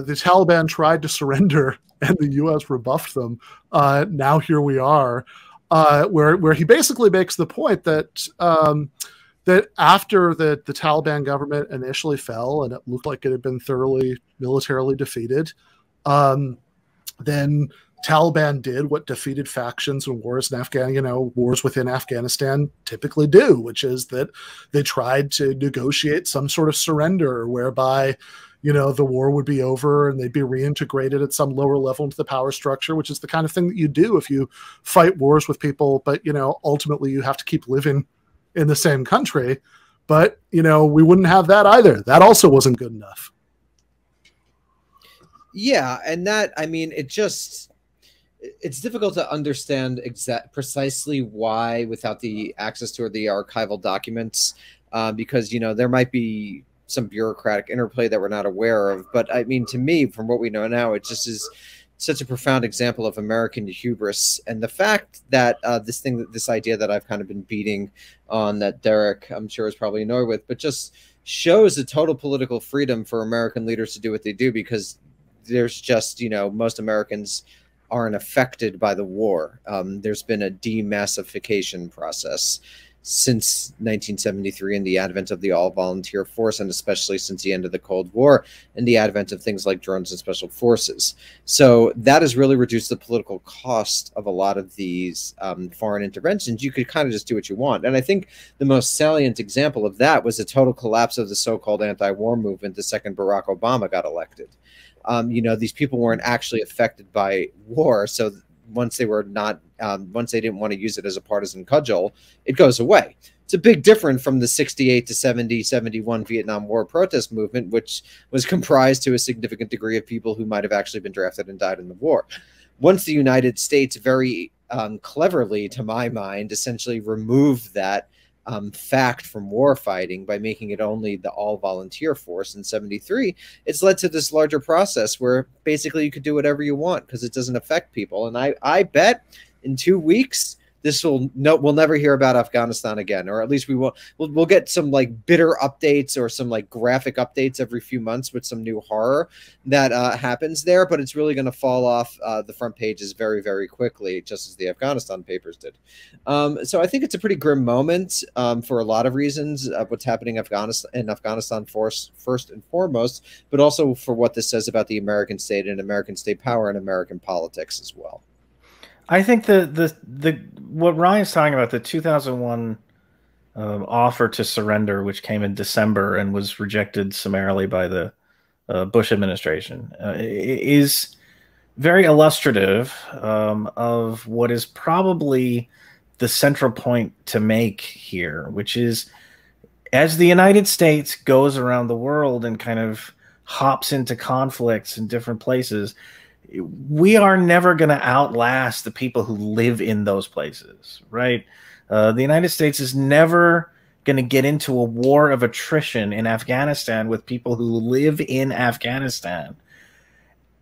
the Taliban tried to surrender and the U.S. rebuffed them. Now here we are, where he basically makes the point that that after the Taliban government initially fell and it looked like it had been thoroughly militarily defeated, then Taliban did what defeated factions and wars in wars within Afghanistan typically do, which is that they tried to negotiate some sort of surrender whereby, the war would be over and they'd be reintegrated at some lower level into the power structure, which is the kind of thing that you do if you fight wars with people, but, ultimately you have to keep living in the same country. But, we wouldn't have that either. That also wasn't good enough. Yeah. And that, it's difficult to understand precisely why without the access to the archival documents, because, there might be some bureaucratic interplay that we're not aware of. But to me, from what we know now, it just is such a profound example of American hubris. And the fact that this idea that I've kind of been beating on, that Derek, I'm sure, is probably annoyed with, but just shows the total political freedom for American leaders to do what they do, because there's just, most Americans aren't affected by the war. There's been a demassification process since 1973 and the advent of the all-volunteer force, and especially since the end of the Cold War and the advent of things like drones and special forces. So that has really reduced the political cost of a lot of these foreign interventions. You could kind of just do what you want. And I think the most salient example of that was the total collapse of the so-called anti-war movement the second Barack Obama got elected. These people weren't actually affected by war, so once they didn't want to use it as a partisan cudgel, it goes away. It's a big difference from the 68 to 70, 71 Vietnam War protest movement, which was comprised to a significant degree of people who might have actually been drafted and died in the war. Once the United States very cleverly, to my mind, essentially removed that fact from war fighting by making it only the all-volunteer force in 73, it's led to this larger process where basically you could do whatever you want because it doesn't affect people. And I bet in 2 weeks we'll never hear about Afghanistan again, or at least we'll get some like bitter updates or some like graphic updates every few months with some new horror that happens there, but it's really going to fall off the front pages very, very quickly, just as the Afghanistan papers did. So I think it's a pretty grim moment for a lot of reasons of what's happening in Afghanistan first and foremost, but also for what this says about the American state and American state power and American politics as well. I think what Ryan's talking about, the 2001 offer to surrender, which came in December and was rejected summarily by the Bush administration, is very illustrative of what is probably the central point to make here, which is as the United States goes around the world and kind of hops into conflicts in different places, we are never going to outlast the people who live in those places, right? The United States is never going to get into a war of attrition in Afghanistan with people who live in Afghanistan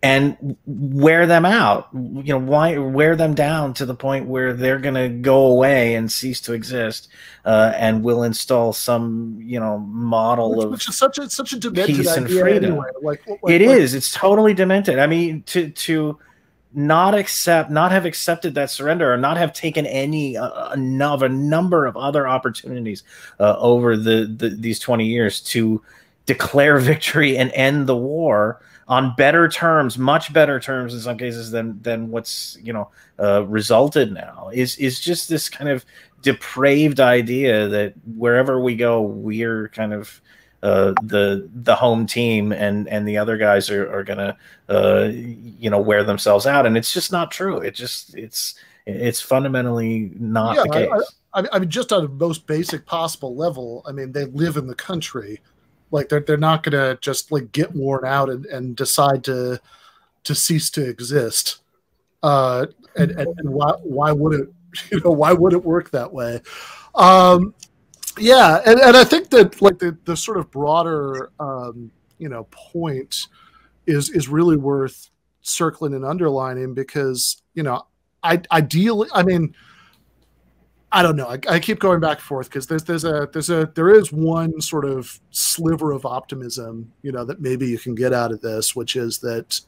and wear them out. Why wear them down to the point where they're going to go away and cease to exist, and will install some, model of which is such a demented peace and idea freedom. Anyway. It's totally demented. I mean, to not have accepted that surrender, or not have taken any of a number of other opportunities over these 20 years to declare victory and end the war on better terms, much better terms in some cases than what's resulted now, is just this kind of depraved idea that wherever we go, we're kind of the home team, and the other guys are gonna wear themselves out, and it's just not true. It's fundamentally not the case. I mean, just on the most basic possible level, I mean, they live in the country. Like they're not going to just like get worn out and decide to cease to exist. And why would it why would it work that way? Yeah, and I think that like the sort of broader point is really worth circling and underlining, because ideally, I mean, I don't know. I keep going back and forth because there is one sort of sliver of optimism, that maybe you can get out of this, which is that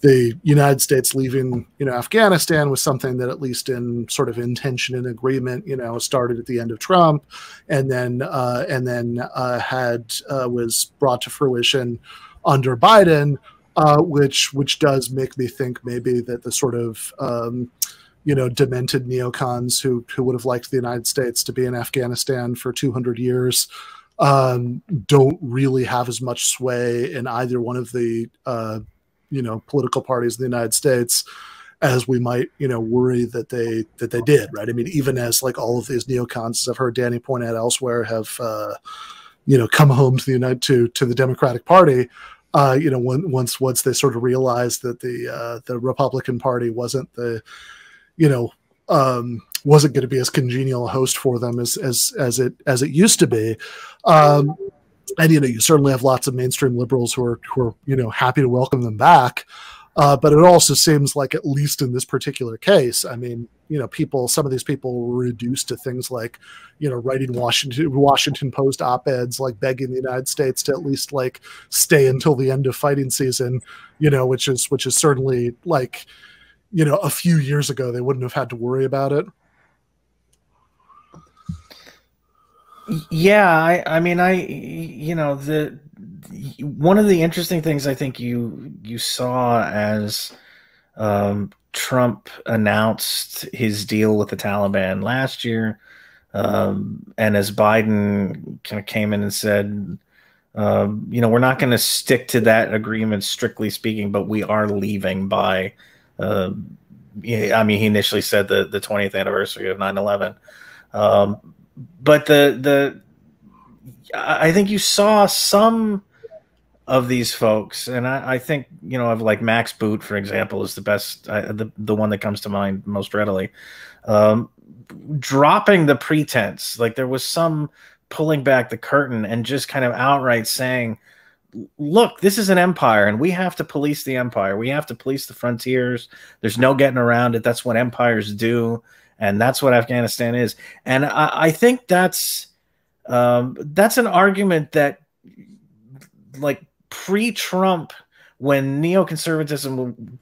the United States leaving, Afghanistan was something that, at least in sort of intention and agreement, started at the end of Trump, and then was brought to fruition under Biden, which does make me think maybe that the sort of demented neocons who would have liked the United States to be in Afghanistan for 200 years don't really have as much sway in either one of the political parties in the United States as we might worry that they did, right? I mean, even as like all of these neocons, as I've heard Danny point out elsewhere, have come home to the Democratic Party. Once they sort of realized that the Republican Party wasn't wasn't going to be as congenial a host for them as it used to be. And you certainly have lots of mainstream liberals who are happy to welcome them back. But it also seems like, at least in this particular case, I mean, some of these people were reduced to things like, writing Washington Post op-eds, like begging the United States to at least like stay until the end of fighting season, which is certainly like, a few years ago, they wouldn't have had to worry about it. Yeah. One of the interesting things I think you saw as Trump announced his deal with the Taliban last year, and as Biden kind of came in and said, we're not going to stick to that agreement strictly speaking, but we are leaving by he initially said the 20th anniversary of 9/11. But I think you saw some of these folks, and I think, of like Max Boot, for example, is the best, the one that comes to mind most readily, dropping the pretense. Like, there was some pulling back the curtain and just kind of outright saying, look, this is an empire, and we have to police the empire. We have to police the frontiers. There's no getting around it. That's what empires do, and that's what Afghanistan is. And I think that's an argument that, like, pre-Trump, when neoconservatism,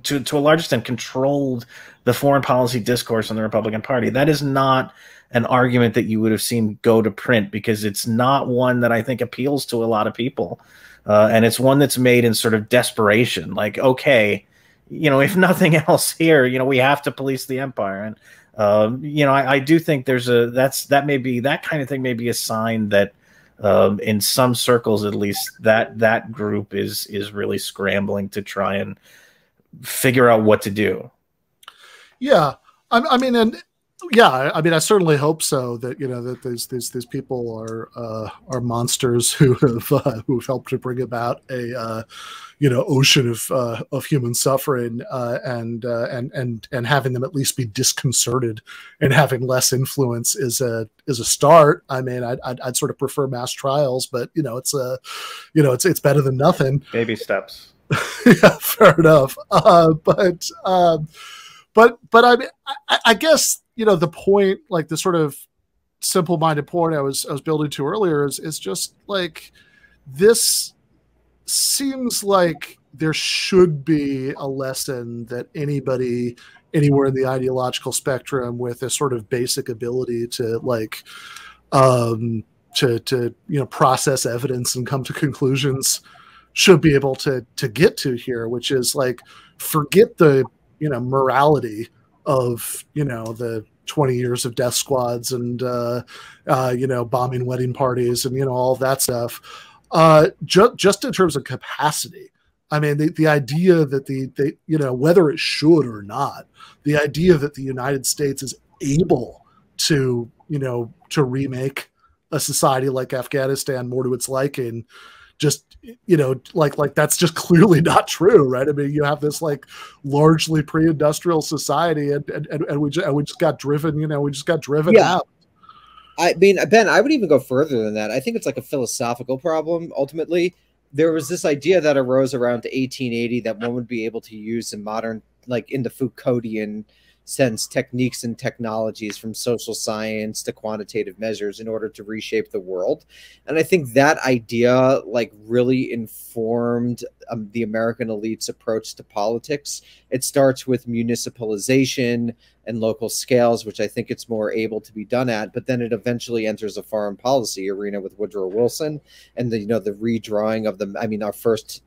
to a large extent, controlled the foreign policy discourse in the Republican Party, that is not an argument that you would have seen go to print, because it's not one that I think appeals to a lot of people. And it's one that's made in sort of desperation. Like, okay, if nothing else here, we have to police the empire. And, I do think that kind of thing may be a sign that, in some circles, at least, that group is really scrambling to try and figure out what to do. Yeah. I mean, I certainly hope so, that, that these people are monsters who have helped to bring about a ocean of human suffering, and having them at least be disconcerted and having less influence is a start. I mean, I'd sort of prefer mass trials, but it's better than nothing. Baby steps. Yeah, fair enough. But I mean, I guess, the point, like the sort of simple-minded point I was building to earlier is just like, this seems like there should be a lesson that anybody anywhere in the ideological spectrum with a sort of basic ability to like to process evidence and come to conclusions should be able to get to here, which is like, forget the morality of the 20 years of death squads and bombing wedding parties and all that stuff. Just in terms of capacity, I mean, the idea that whether it should or not, the idea that the United States is able to remake a society like Afghanistan more to its liking, just like that's just clearly not true, right? I mean, you have this like largely pre-industrial society, and we just got driven, out. I mean, Ben, I would even go further than that. I think it's like a philosophical problem. Ultimately, there was this idea that arose around 1880 that one would be able to use in modern, like in the Foucauldian sense, techniques and technologies from social science to quantitative measures in order to reshape the world. And I think that idea like really informed the American elite's approach to politics. It starts with municipalization and local scales, which I think it's more able to be done at, but then it eventually enters a foreign policy arena with Woodrow Wilson and the, the redrawing of our first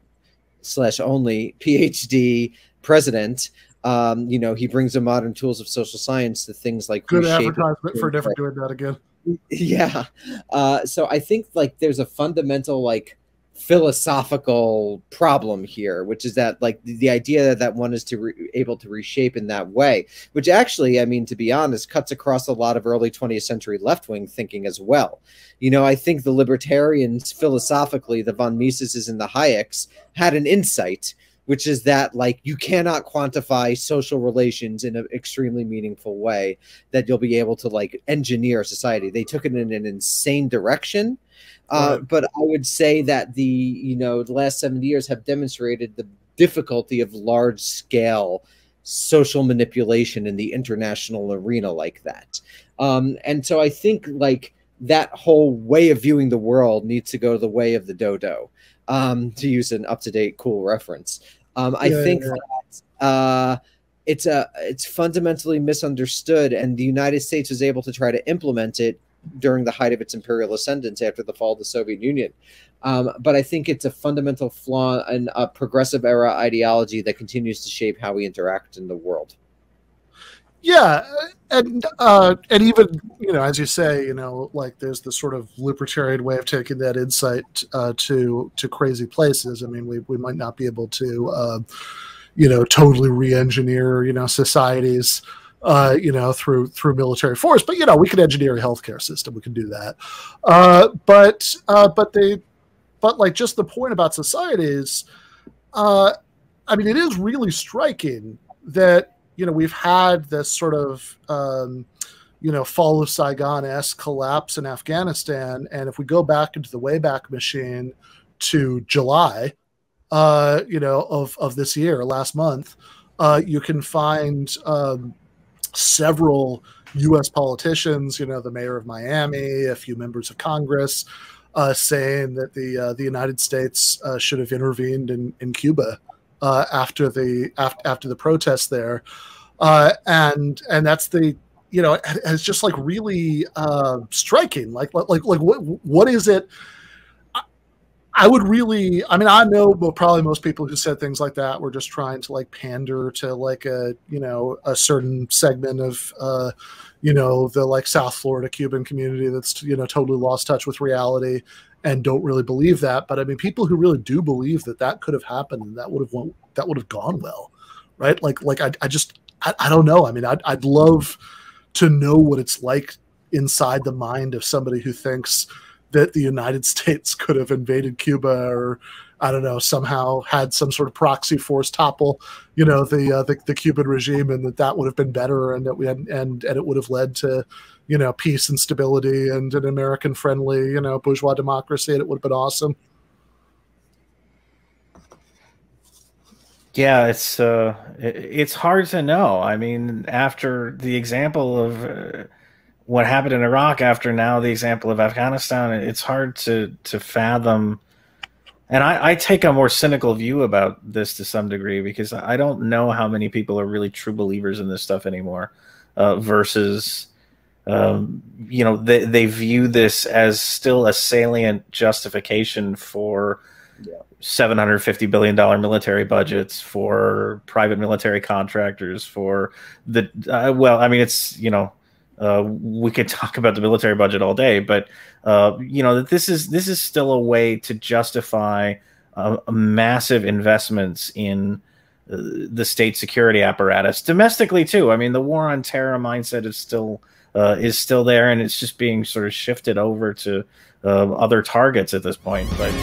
/ only PhD president. He brings the modern tools of social science to things like good advertisement for never doing that again. Yeah. So I think like there's a fundamental like philosophical problem here, which is that like the idea that one is able to reshape in that way, which actually, I mean, to be honest, cuts across a lot of early 20th century left-wing thinking as well. I think the libertarians philosophically, the von Miseses and the Hayeks, had an insight, which is that like you cannot quantify social relations in an extremely meaningful way that you'll be able to like engineer society. They took it in an insane direction. But I would say that the last 70 years have demonstrated the difficulty of large scale social manipulation in the international arena like that. And so I think like that whole way of viewing the world needs to go the way of the dodo, to use an up-to-date cool reference. I think that it's fundamentally misunderstood, and the United States was able to try to implement it during the height of its imperial ascendance after the fall of the Soviet Union. But I think it's a fundamental flaw in a progressive era ideology that continues to shape how we interact in the world. Yeah, and even as you say, like there's this sort of libertarian way of taking that insight to crazy places. I mean, we might not be able to totally re-engineer societies through military force, but we can engineer a healthcare system. We can do that. But like just the point about societies, I mean, it is really striking that we've had this sort of, fall of Saigon-esque collapse in Afghanistan. And if we go back into the Wayback Machine to July, of this year, last month, you can find several U.S. politicians, the mayor of Miami, a few members of Congress, saying that the United States should have intervened in Cuba after the protests there. And that's it's just like really striking. Like what is it? I know probably most people who said things like that were just trying to like pander to like a certain segment of the like South Florida Cuban community that's totally lost touch with reality and don't really believe that. But I mean, people who really do believe that could have happened and that would have gone well, right? I don't know. I mean, I'd love to know what it's like inside the mind of somebody who thinks that the United States could have invaded Cuba, or I don't know, somehow had some sort of proxy force topple, the Cuban regime, and that would have been better, and that and it would have led to, peace and stability and an American-friendly, bourgeois democracy, and it would have been awesome. Yeah, it's hard to know. I mean, after the example of what happened in Iraq, after now the example of Afghanistan, it's hard to fathom. And I take a more cynical view about this to some degree, because I don't know how many people are really true believers in this stuff anymore, versus, they view this as still a salient justification for $750 billion military budgets, for private military contractors, for the, we could talk about the military budget all day, but that this is still a way to justify massive investments in the state security apparatus domestically too. I mean, the war on terror mindset is still there, and it's just being sort of shifted over to other targets at this point. But